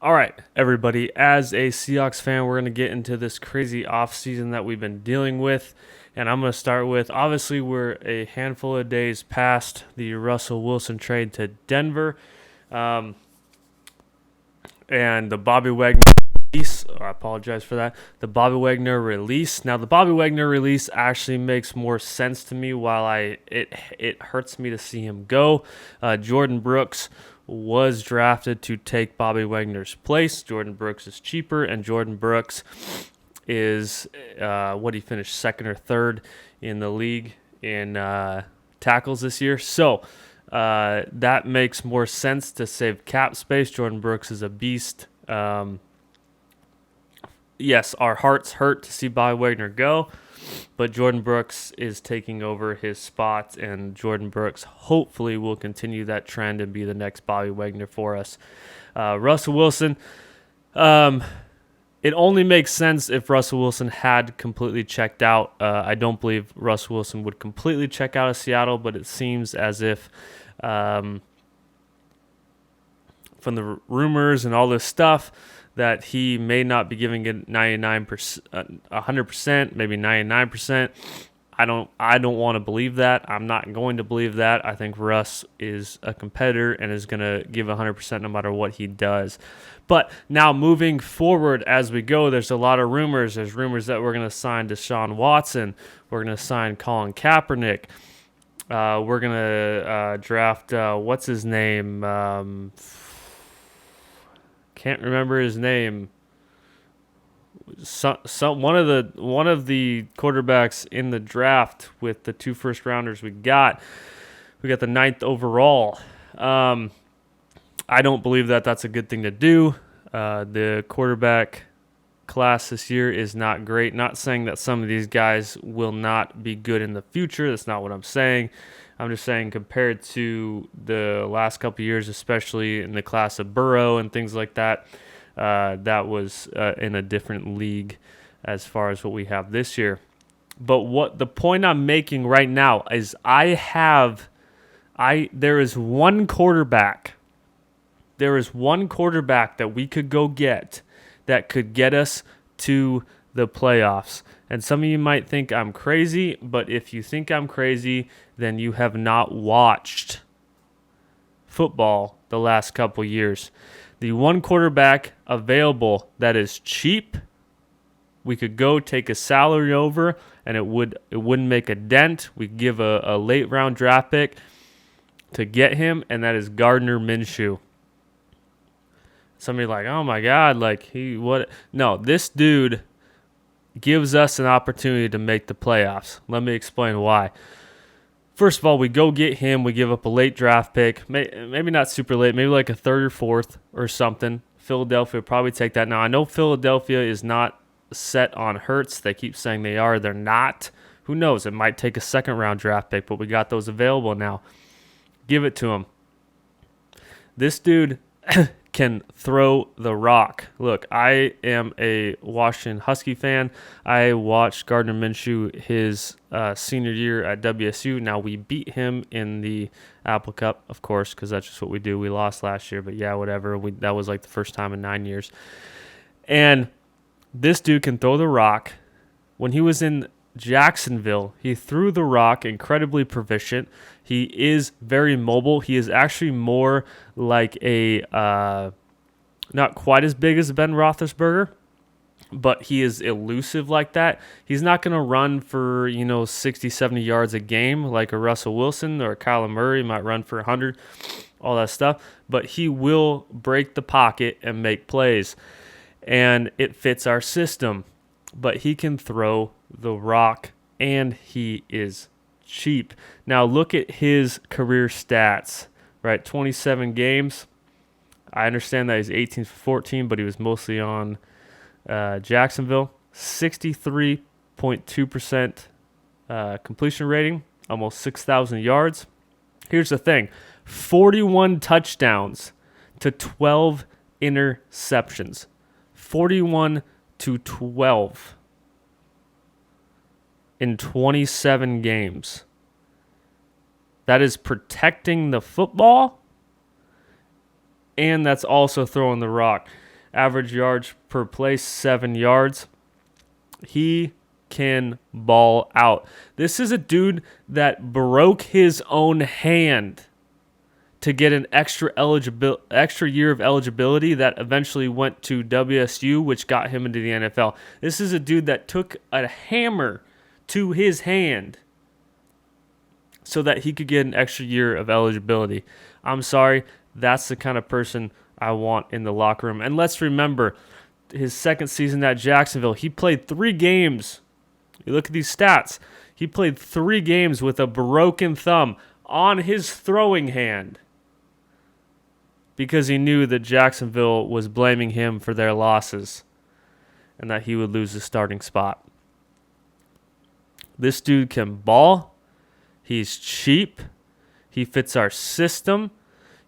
All right, everybody. As a Seahawks fan, we're going to get into this crazy offseason that we've been dealing with. And I'm going to start with, obviously, we're a handful of days past the Russell Wilson trade to Denver. Um, and the Bobby Wagner release. I apologize for that. The Bobby Wagner release. Now, the Bobby Wagner release actually makes more sense to me. While it hurts me to see him go. Jordan Brooks was drafted to take Bobby Wagner's place. Jordan Brooks is cheaper, and Jordan Brooks is he finished second or third in the league in tackles this year. So that makes more sense to save cap space. Jordan Brooks is a beast. Yes, our hearts hurt to see Bobby Wagner go, but Jordan Brooks is taking over his spot, and Jordan Brooks hopefully will continue that trend and be the next Bobby Wagner for us. Russell Wilson, it only makes sense if Russell Wilson had completely checked out. I don't believe Russell Wilson would completely check out of Seattle, but it seems as if from the rumors and all this stuff that he may not be giving it 99%, 100%, maybe 99%. I don't want to believe that. I'm not going to believe that. I think Russ is a competitor and is going to give 100% no matter what he does. But now moving forward as we go, there's a lot of rumors. There's rumors that we're going to sign Deshaun Watson. We're going to sign Colin Kaepernick. We're going to draft, what's his name? Can't remember his name. One of the quarterbacks in the draft with the 2 first rounders we got the 9th overall. I don't believe that that's a good thing to do. The quarterback class this year is not great. Not saying that some of these guys will not be good in the future. That's not what I'm saying. I'm just saying compared to the last couple of years, especially in the class of Burrow and things like that, that was in a different league as far as what we have this year. But what the point I'm making right now is there is one quarterback. There is one quarterback that we could go get that could get us to the playoffs. And some of you might think I'm crazy, but if you think I'm crazy, then you have not watched football the last couple years. The one quarterback available that is cheap, we could go take a salary over, and it wouldn't make a dent. We give a late round draft pick to get him, and that is Gardner Minshew. Somebody like, oh my God, No, this dude gives us an opportunity to make the playoffs. Let me explain why. First of all, we go get him. We give up a late draft pick. Maybe not super late. Maybe like a 3rd or 4th or something. Philadelphia would probably take that. Now, I know Philadelphia is not set on Hurts. They keep saying they are. They're not. Who knows? It might take a 2nd-round draft pick, but we got those available now. Give it to him. This dude can throw the rock. Look, I am a Washington Husky fan. I watched Gardner Minshew his senior year at WSU. Now, we beat him in the Apple Cup, of course, because that's just what we do. We lost last year, but yeah, whatever. That was like the first time in 9 years. And this dude can throw the rock. When he was in Jacksonville, he threw the rock, incredibly proficient. He is very mobile. He is actually more like not quite as big as Ben Roethlisberger, but he is elusive like that. He's not going to run for, 60, 70 yards a game like a Russell Wilson or a Kyler Murray might run for 100, all that stuff, but he will break the pocket and make plays, and it fits our system. But he can throw the rock, and he is cheap. Now, look at his career stats, right? 27 games. I understand that he's 18 for 14, but he was mostly on Jacksonville. 63.2% completion rating, almost 6,000 yards. Here's the thing. 41 touchdowns to 12 interceptions. 41 to 12 in 27 games. That is protecting the football, and that's also throwing the rock. Average yards per play, 7 yards. He can ball out. This is a dude that broke his own hand to get an extra year of eligibility that eventually went to WSU, which got him into the NFL. This is a dude that took a hammer to his hand so that he could get an extra year of eligibility. I'm sorry, that's the kind of person I want in the locker room. And let's remember, his second season at Jacksonville, he played 3 games. You look at these stats. He played 3 games with a broken thumb on his throwing hand because he knew that Jacksonville was blaming him for their losses and that he would lose the starting spot. This dude can ball. He's cheap. He fits our system.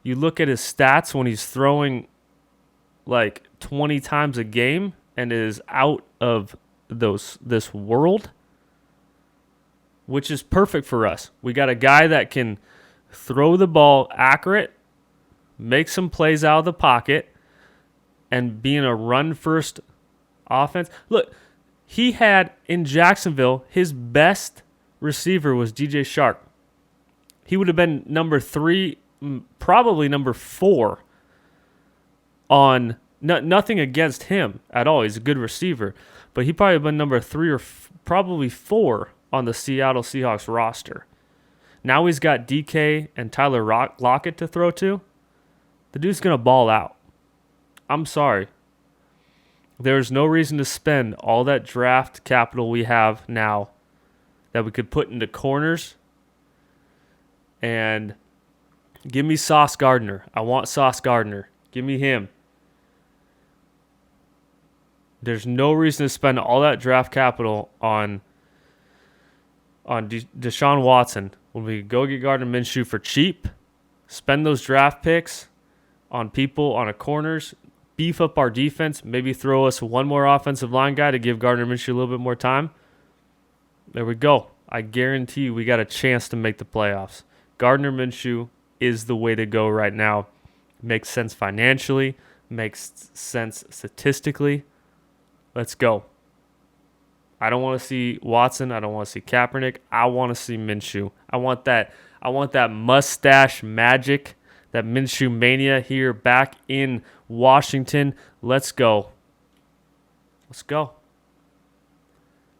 You look at his stats when he's throwing like 20 times a game and is out of this world, which is perfect for us. We got a guy that can throw the ball accurate, make some plays out of the pocket, and be in a run-first offense. Look, he had in Jacksonville, his best receiver was DJ Shark. He would have been number 3, probably number 4 on nothing against him at all. He's a good receiver, but he probably been number 3 or probably 4 on the Seattle Seahawks roster. Now he's got DK and Tyler Lockett to throw to. The dude's going to ball out. I'm sorry. There's no reason to spend all that draft capital we have now that we could put into corners. And give me Sauce Gardner. I want Sauce Gardner. Give me him. There's no reason to spend all that draft capital on Deshaun Watson when we go get Gardner Minshew for cheap. Spend those draft picks on people on a corners. Beef up our defense. Maybe throw us one more offensive line guy to give Gardner Minshew a little bit more time. There we go. I guarantee you we got a chance to make the playoffs. Gardner Minshew is the way to go right now. Makes sense financially. Makes sense statistically. Let's go. I don't want to see Watson. I don't want to see Kaepernick. I want to see Minshew. I want that mustache magic, that Minshew mania here back in Washington. Let's go. Let's go.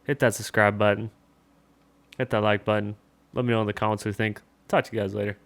Hit that subscribe button. Hit that like button. Let me know in the comments what you think. Talk to you guys later.